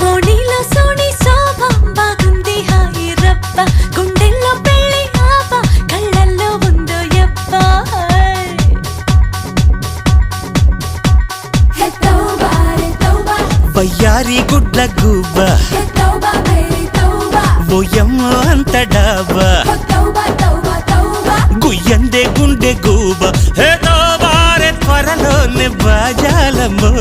ఓణిలో సోని శోభ బాగుంది హాయి రబ్బ గుండెల్లో పెళ్ళి ఆవ కళ్ళల్లో ఉందో యబ్బ వయ్యారి గుడ్ల గుబ్బ ఓయమ్మో అంత డాబా గుయ్యందే గుండె గూబ హే తోబారే త్వరలోనే బాజాలమ్మో